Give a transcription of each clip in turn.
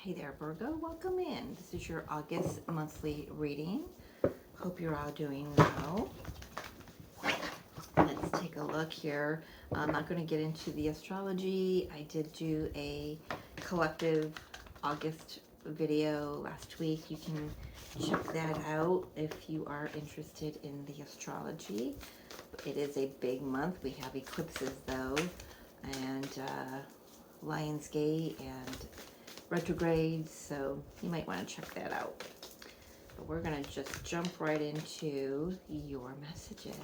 Hey there, Virgo. Welcome in. This is your August monthly reading. Hope you're all doing well. Let's take a look here. I'm not going to get into the astrology. I did do a collective August video last week. You can check that out if you are interested in the astrology. It is a big month. We have eclipses though, and Lionsgate and retrogrades, so you might want to check that out. But we're going to just jump right into your messages.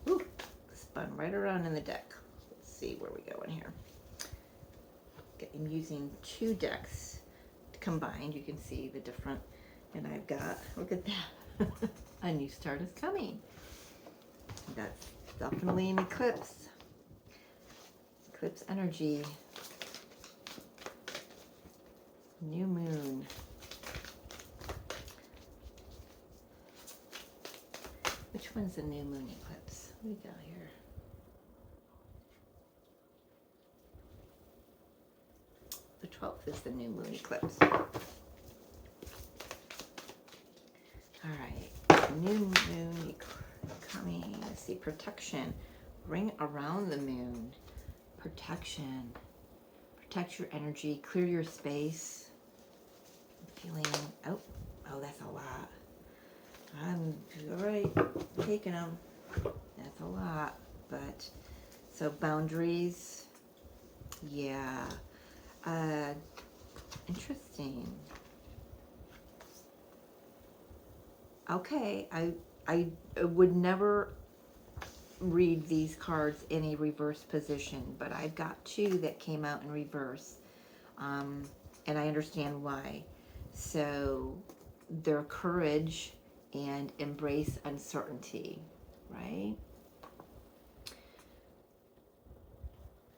Ooh, spun right around in the deck. Let's see where we go in here. I'm using two decks combined. You can see the different, and I've got, look at that, a new start is coming. That's definitely an eclipse. Eclipse energy. New moon. Which one's the new moon eclipse? What do we got here? The 12th is the new moon eclipse. All right, new moon coming. Let's see, protection. Ring around the moon. Protection. Protect your energy. Clear your space. Feeling, oh, that's a lot. I'm all right, taking them. That's a lot, but so boundaries, yeah. Interesting. Okay, I would never read these cards in a reverse position, but I've got two that came out in reverse, and I understand why. So their courage and embrace uncertainty, right?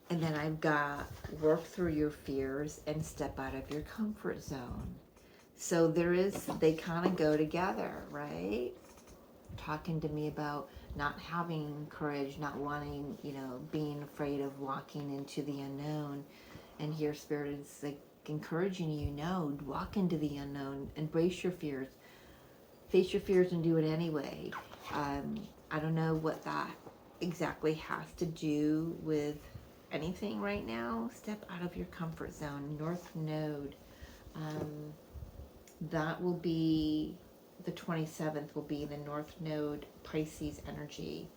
And then I've got work through your fears and step out of your comfort zone. So they kind of go together, right? Talking to me about not having courage, not wanting, being afraid of walking into the unknown. And here Spirit is like encouraging you, walk into the unknown, embrace your fears, face your fears and do it anyway. I don't know what that exactly has to do with anything right now. Step out of your comfort zone. North Node. That will be the 27th, will be the North Node Pisces energy,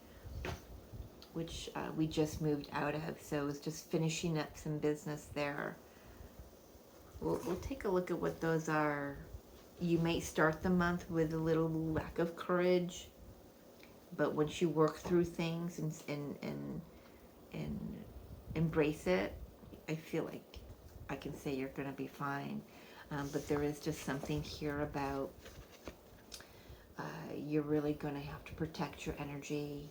which we just moved out of. So it's just finishing up some business there. We'll take a look at what those are. You may start the month with a little lack of courage, but once you work through things and embrace it, I feel like I can say you're going to be fine. But there is just something here about you're really going to have to protect your energy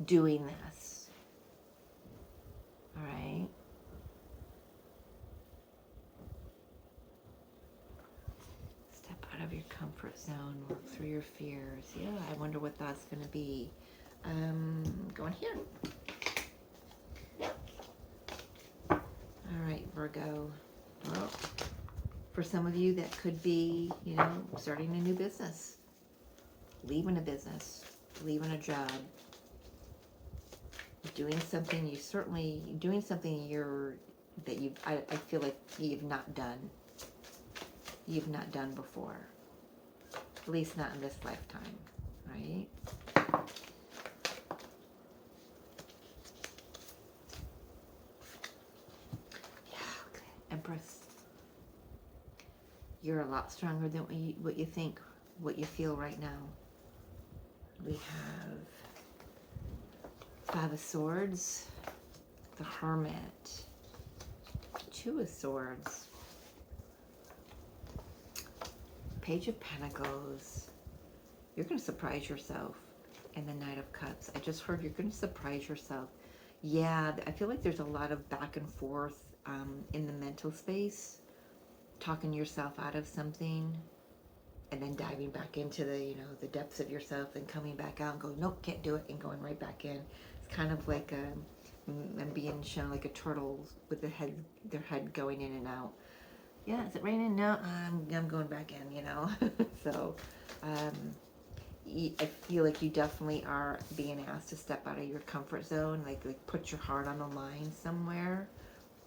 doing this. All right. Step out of your comfort zone, work through your fears. Yeah, I wonder what that's going to be. Going here. All right, Virgo. Well, for some of you, that could be, starting a new business, leaving a business, leaving a job, doing something I feel like you've not done. You've not done before, at least not in this lifetime, right? Yeah, okay. Empress. You're a lot stronger than what you think, what you feel right now. We have Five of Swords, the Hermit, Two of Swords, Page of Pentacles. You're going to surprise yourself. And the Knight of Cups. I just heard you're going to surprise yourself. Yeah, I feel like there's a lot of back and forth in the mental space. Talking yourself out of something and then diving back into the depths of yourself and coming back out and going, nope, can't do it, and going right back in. It's kind of like I'm being shown like a turtle with their head going in and out. Yeah, is it raining? No, I'm going back in, you know. So, I feel like you definitely are being asked to step out of your comfort zone, like put your heart on the line somewhere,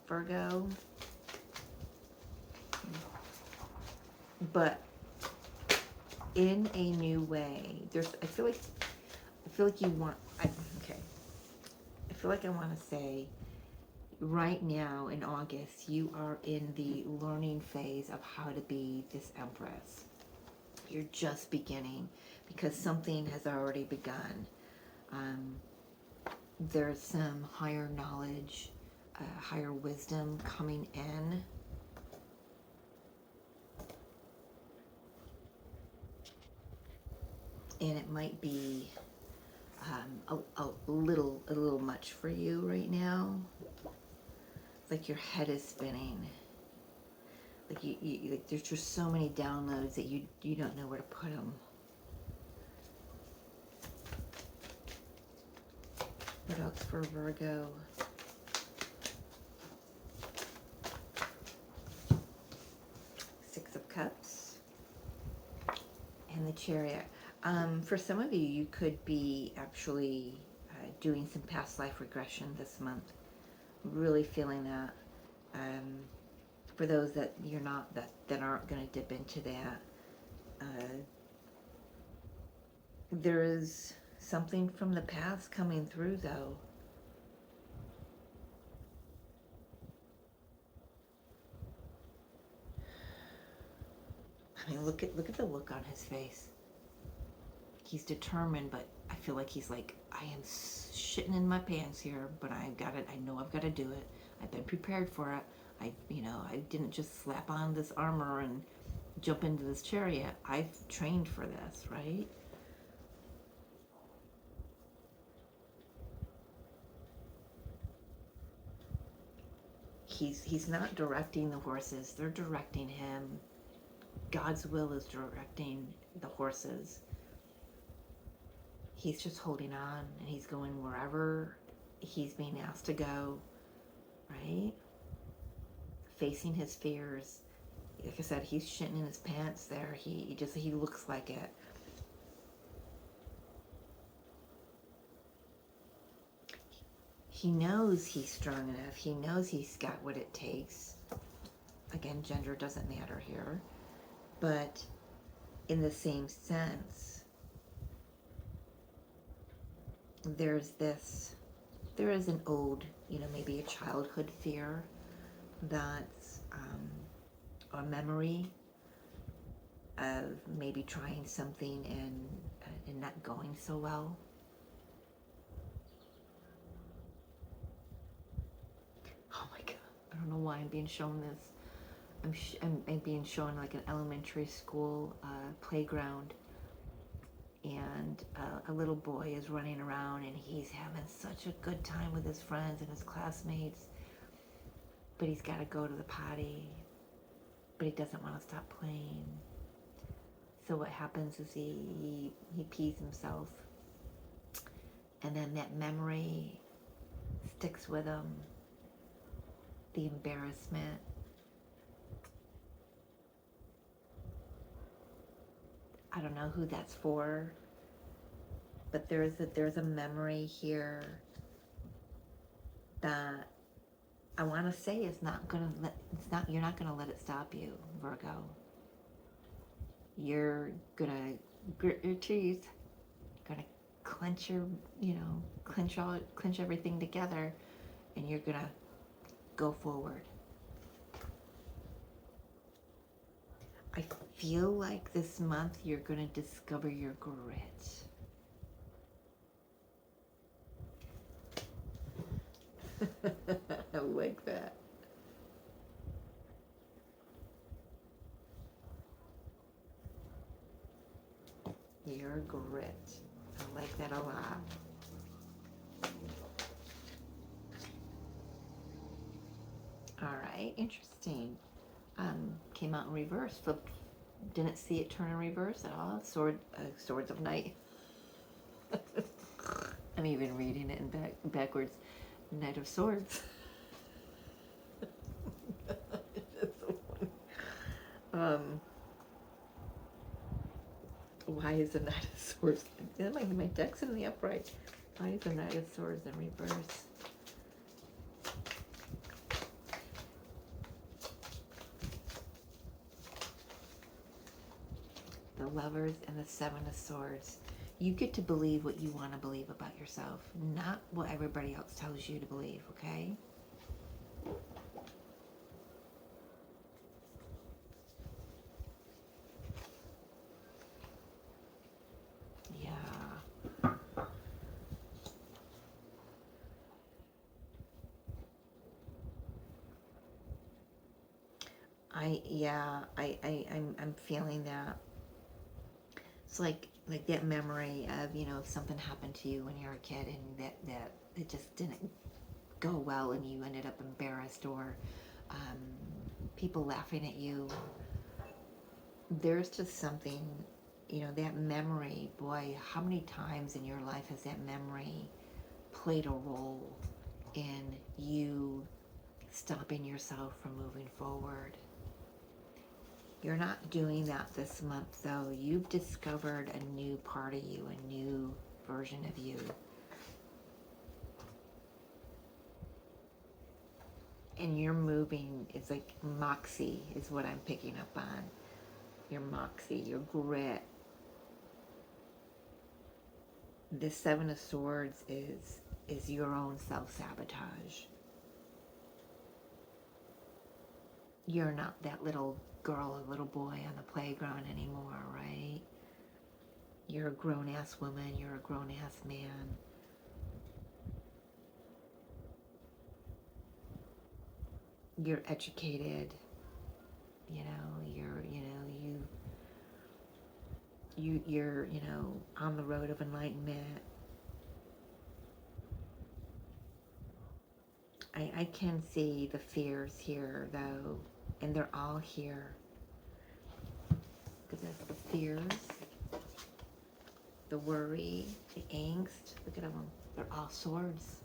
Virgo. But in a new way. I feel like you want. Okay. I feel like I want to say, right now in August, you are in the learning phase of how to be this Empress. You're just beginning because something has already begun. There's some higher knowledge, higher wisdom coming in. And it might be a little much for you right now. It's like your head is spinning. Like you like there's just so many downloads that you don't know where to put them. What else for Virgo? Six of Cups and the Chariot. For some of you, you could be actually doing some past life regression this month. Really feeling that. For those that you're not, that aren't going to dip into that, there is something from the past coming through, though. I mean, look at the look on his face. He's determined, but I feel like he's like, I am shitting in my pants here, but I got it. I know I've got to do it. I've been prepared for it. I didn't just slap on this armor and jump into this chariot. I've trained for this, right? He's not directing the horses. They're directing him. God's will is directing the horses. He's just holding on, and he's going wherever he's being asked to go, right? Facing his fears. Like I said, he's shitting in his pants there. He looks like it. He knows he's strong enough. He knows he's got what it takes. Again, gender doesn't matter here. But in the same sense, there is an old, maybe a childhood fear that's a memory of maybe trying something and not going so well. Oh my God, I don't know why I'm being shown this. I'm being shown like an elementary school playground, and a little boy is running around and he's having such a good time with his friends and his classmates, but he's got to go to the potty, but he doesn't want to stop playing. So what happens is he pees himself, and then that memory sticks with him. The embarrassment. I don't know who that's for, but there's a memory here that I want to say you're not gonna let it stop you, Virgo. You're gonna grit your teeth, gonna clench clench everything together, and you're gonna go forward. I feel like this month you're going to discover your grit. I like that. Your grit. I like that a lot. All right, interesting. Came out in reverse. Flipped. Didn't see it turn in reverse at all. Swords of Night. I'm even reading it in backwards. Knight of Swords. um, why is the Knight of Swords? My deck's in the upright. Why is the Knight of Swords in reverse? The Lovers and the Seven of Swords. You get to believe what you want to believe about yourself, not what everybody else tells you to believe, okay? Yeah. I'm feeling that. It's like that memory of, if something happened to you when you were a kid and that it just didn't go well and you ended up embarrassed, or people laughing at you. There's just something, that memory, boy, how many times in your life has that memory played a role in you stopping yourself from moving forward? You're not doing that this month, though. You've discovered a new part of you, a new version of you. And you're moving, it's like moxie is what I'm picking up on. Your moxie, your grit. The Seven of Swords is your own self-sabotage. You're not that little girl or little boy on the playground anymore, right? You're a grown-ass woman, you're a grown-ass man. You're educated, you're on the road of enlightenment. I can see the fears here, though, and they're all here. Because that's the fears, the worry, the angst. Look at them. They're all swords.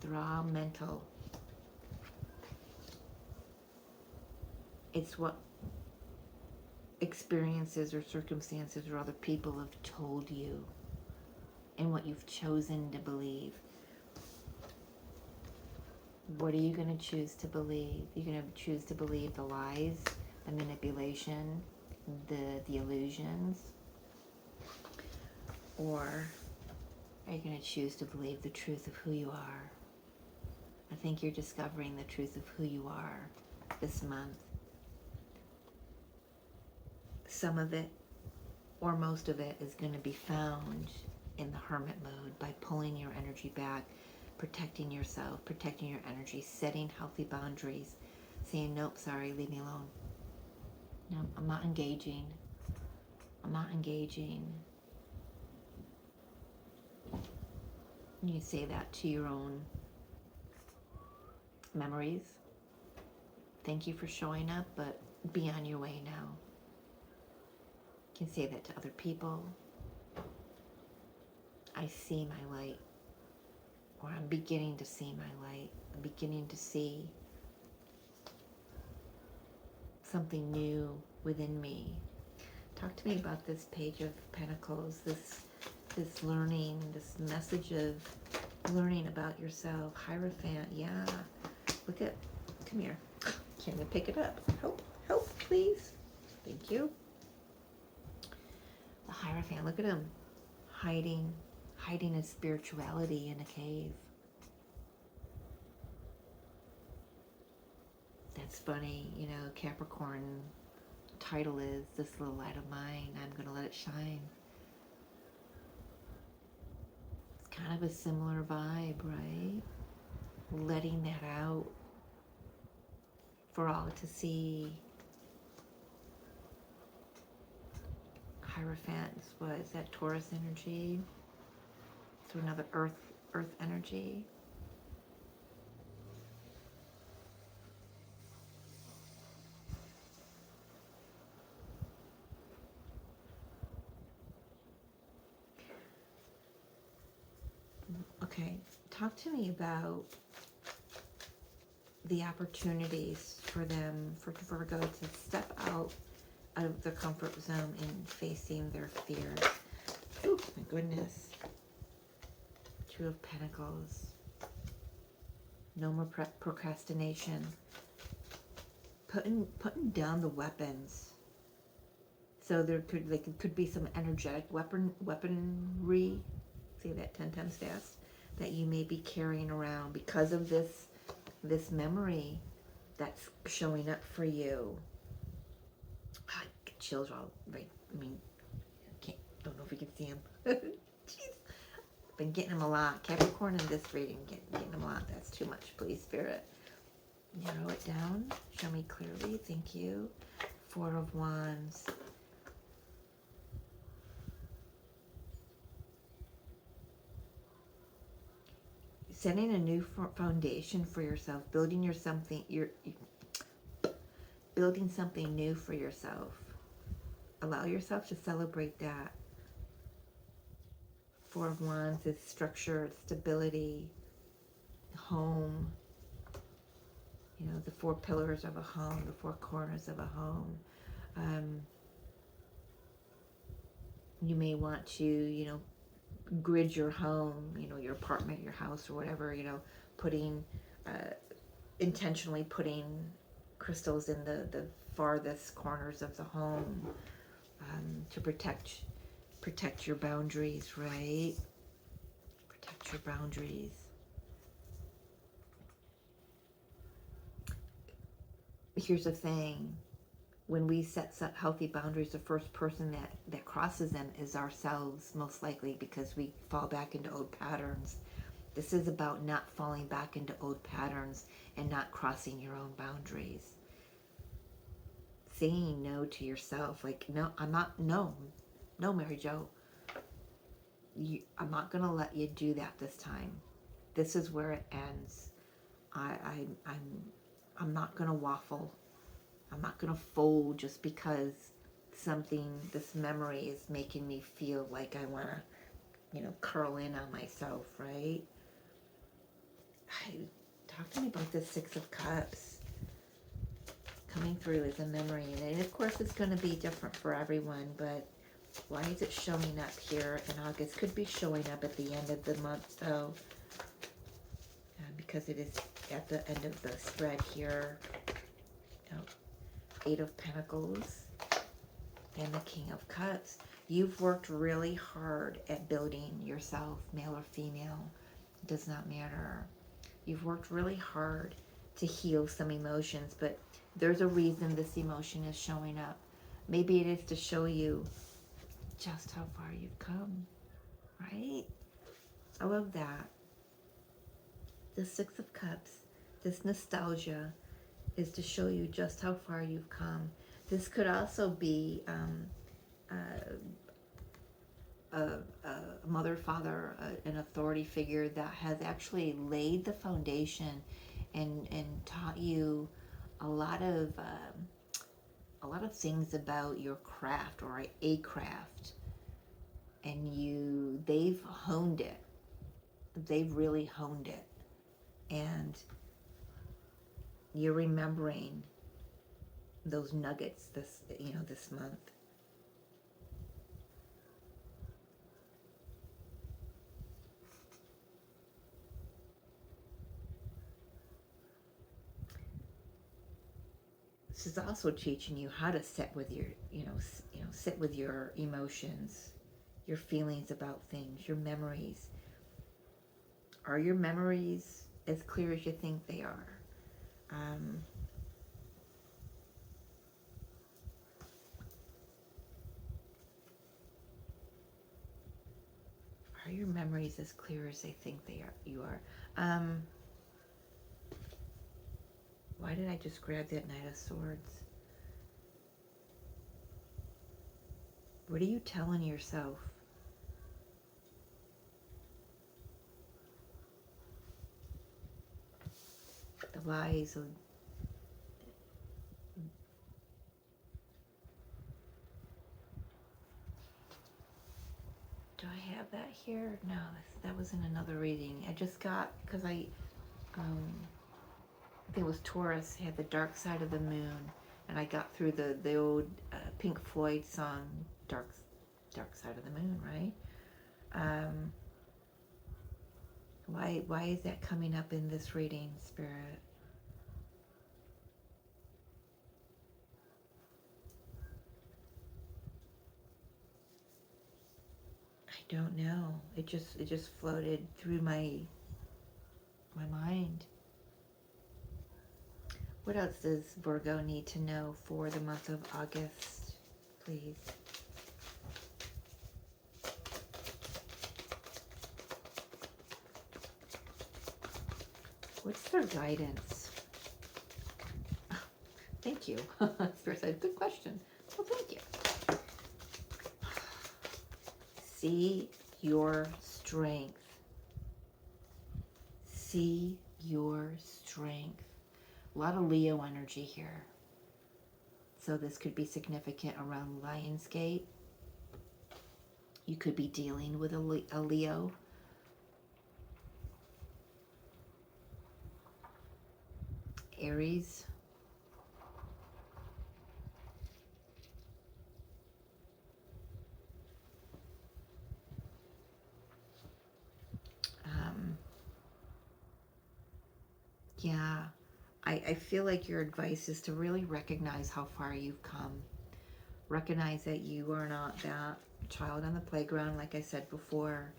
They're all mental. It's what experiences or circumstances or other people have told you and what you've chosen to believe. What are you going to choose to believe? You're going to choose to believe the lies, the manipulation, the illusions? Or are you going to choose to believe the truth of who you are? I think you're discovering the truth of who you are this month. Some of it, or most of it, is going to be found in the hermit mode by pulling your energy back, protecting yourself, protecting your energy, setting healthy boundaries, saying, nope, sorry, leave me alone. No, I'm not engaging. I'm not engaging. You say that to your own memories. Thank you for showing up, but be on your way now. You can say that to other people. I see my light. Or I'm beginning to see my light. I'm beginning to see something new within me. Talk to me about this Page of Pentacles, this learning, this message of learning about yourself. Hierophant, yeah. Come here. Can you pick it up? Help, please. Thank you. The Hierophant, look at him. Hiding his spirituality in a cave. That's funny, Capricorn title is This Little Light of Mine, I'm gonna let it shine. It's kind of a similar vibe, right? Letting that out for all to see. Hierophant, what is that, Taurus energy? So another earth energy. Okay, talk to me about the opportunities for them, for Virgo, to step out of their comfort zone and facing their fears. Oh my goodness. Two of Pentacles. No more procrastination. Putting down the weapons. So there could be some energetic weaponry. Say that 10 times fast. That you may be carrying around because of this memory that's showing up for you. I get chills all right. I mean, don't know if you can see them. Jeez. Been getting them a lot. Capricorn in this reading, getting them a lot. That's too much, please, Spirit. Narrow it down. Show me clearly. Thank you. Four of Wands. Setting a new foundation for yourself, building something new for yourself. Allow yourself to celebrate that. Four of Wands is structure, stability, home. You know, the four pillars of a home, the four corners of a home. You may want to, you know, grid your home, you know, your apartment, your house, or whatever, you know, intentionally putting crystals in the farthest corners of the home to protect your boundaries, right? Protect your boundaries. Here's the thing. When we set healthy boundaries, the first person that crosses them is ourselves, most likely, because we fall back into old patterns. This is about not falling back into old patterns and not crossing your own boundaries. Saying no to yourself, like, no, I'm not, no, Mary Jo. I'm not going to let you do that this time. This is where it ends. I'm not going to waffle. I'm not going to fold just because this memory is making me feel like I want to, you know, curl in on myself, right? Talk to me about the Six of Cups coming through as a memory. And of course, it's going to be different for everyone, but why is it showing up here in August? Could be showing up at the end of the month, though, because it is at the end of the spread here. Oh. Eight of Pentacles and the King of Cups. You've worked really hard at building yourself, male or female. It does not matter. You've worked really hard to heal some emotions, but there's a reason this emotion is showing up. Maybe it is to show you just how far you've come, right? I love that. The Six of Cups, this nostalgia, is to show you just how far you've come. This could also be a mother, father, an authority figure that has actually laid the foundation and taught you a lot of things about your craft or a craft, and they've honed it. They've really honed it, and you're remembering those nuggets this month. This is also teaching you how to sit with your, sit with your emotions, your feelings about things, your memories. Are your memories as clear as you think they are? Are your memories as clear as they think you are? Why did I just grab that Knight of Swords? What are you telling yourself? The lies of do I have that here? No, that was in another reading. I just got, because I think it was Taurus, had the dark side of the moon, and I got through the old Pink Floyd song, Dark Side of the Moon, right? Why is that coming up in this reading, Spirit? I don't know. It just floated through my mind. What else does Virgo need to know for the month of August, please? What's their guidance? Thank you. Spirit said, good question. Well, thank you. See your strength. See your strength. A lot of Leo energy here. So this could be significant around Lionsgate. You could be dealing with a Leo. Aries. Yeah, I feel like your advice is to really recognize how far you've come. Recognize that you are not that child on the playground, like I said before.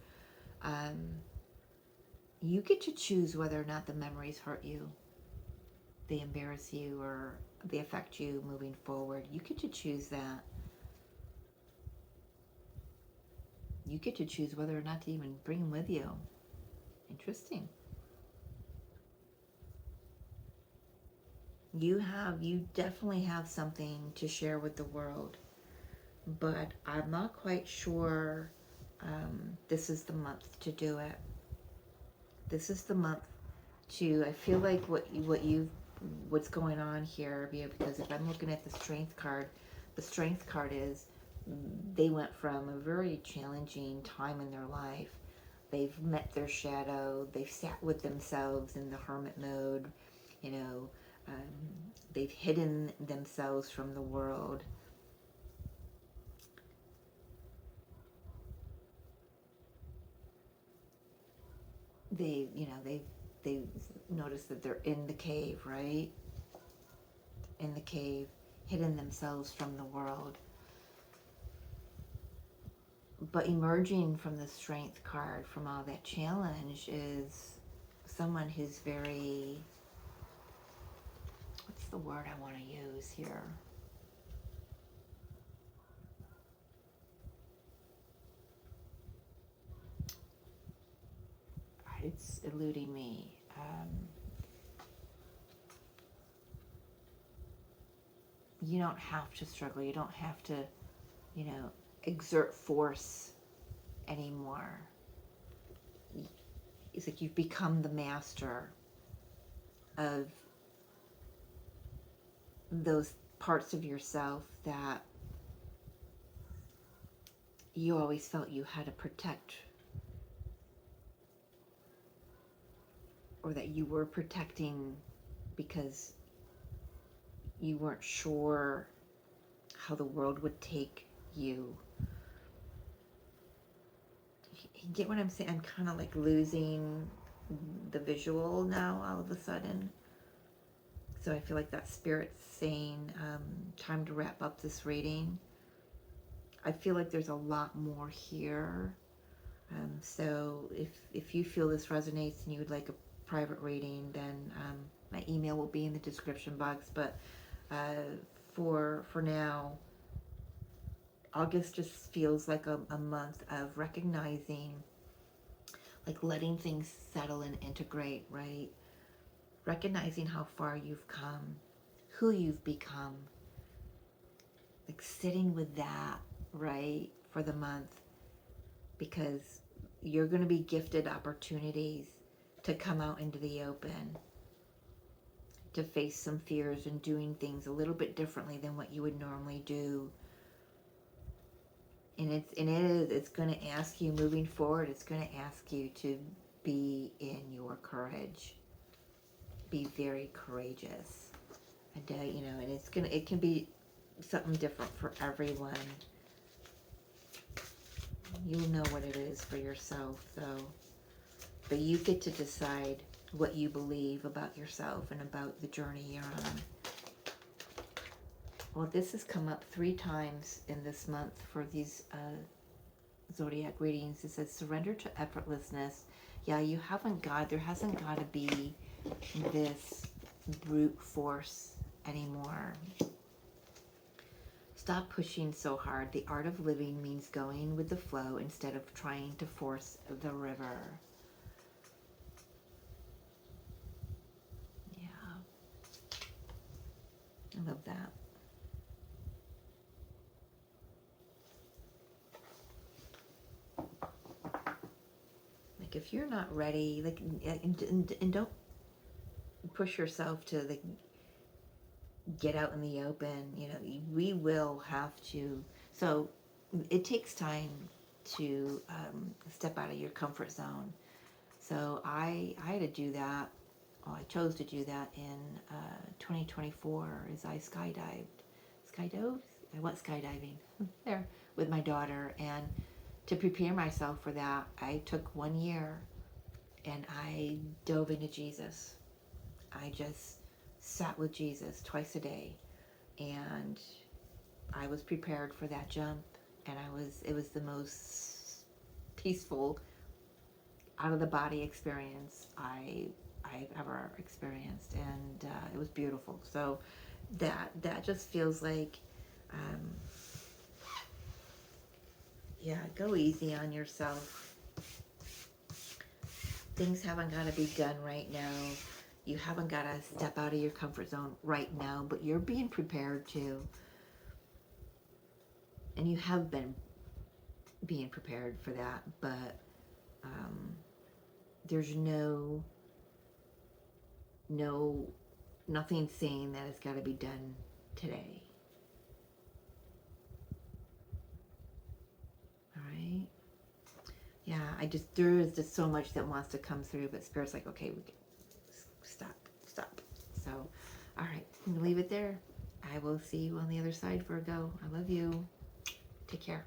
You get to choose whether or not the memories hurt you, they embarrass you, or they affect you moving forward. You get to choose that. You get to choose whether or not to even bring them with you. Interesting. You definitely have something to share with the world, but I'm not quite sure this is the month to do it. This is the month to, I feel like what's going on here, because if I'm looking at the strength card, the strength card is they went from a very challenging time in their life. They've met their shadow. They've sat with themselves in the hermit mode. You know, they've hidden themselves from the world. They noticed that they're in the cave, right? In the cave, hidden themselves from the world. But emerging from the strength card, from all that challenge, is someone who's very, what's the word I want to use here? It's eluding me. You don't have to struggle. You don't have to, exert force anymore. It's like you've become the master of those parts of yourself that you always felt you had to protect, or that you were protecting because you weren't sure how the world would take you. You get what I'm saying? I'm kind of like losing the visual now all of a sudden. So I feel like that spirit's saying, time to wrap up this reading. I feel like there's a lot more here. So if you feel this resonates and you would like a private reading, then my email will be in the description box. But for now, August just feels like a month of recognizing, like letting things settle and integrate, right? Recognizing how far you've come, who you've become, like sitting with that, right, for the month, because you're going to be gifted opportunities to come out into the open, to face some fears and doing things a little bit differently than what you would normally do it's going to ask you moving forward, it's going to ask you to be in your courage. Be very courageous. And you know, and it can be something different for everyone. You'll know what it is for yourself, though. But you get to decide what you believe about yourself and about the journey you're on. Well, this has come up 3 times in this month for these zodiac readings. It says surrender to effortlessness. Yeah, there hasn't got to be this brute force anymore. Stop pushing so hard. The art of living means going with the flow instead of trying to force the river. Yeah. I love that. Like if you're not ready, like and don't push yourself to like get out in the open. You know, we will have to. So it takes time to step out of your comfort zone. So I had to do that. Well, I chose to do that in 2024 as I skydove. I went skydiving there with my daughter, and to prepare myself for that, I took 1 year and I dove into Jesus. I just sat with Jesus twice a day, and I was prepared for that jump, and it was the most peaceful, out of the body experience I've ever experienced, and it was beautiful. So that just feels like, yeah, go easy on yourself. Things haven't got to be done right now. You haven't got to step out of your comfort zone right now, but you're being prepared to. And you have been being prepared for that, but there's nothing saying that it's got to be done today. All right? Yeah, there is just so much that wants to come through, but Spirit's like, okay, stop. So, all right, I'm gonna leave it there. I will see you on the other side, Virgo. I love you. Take care.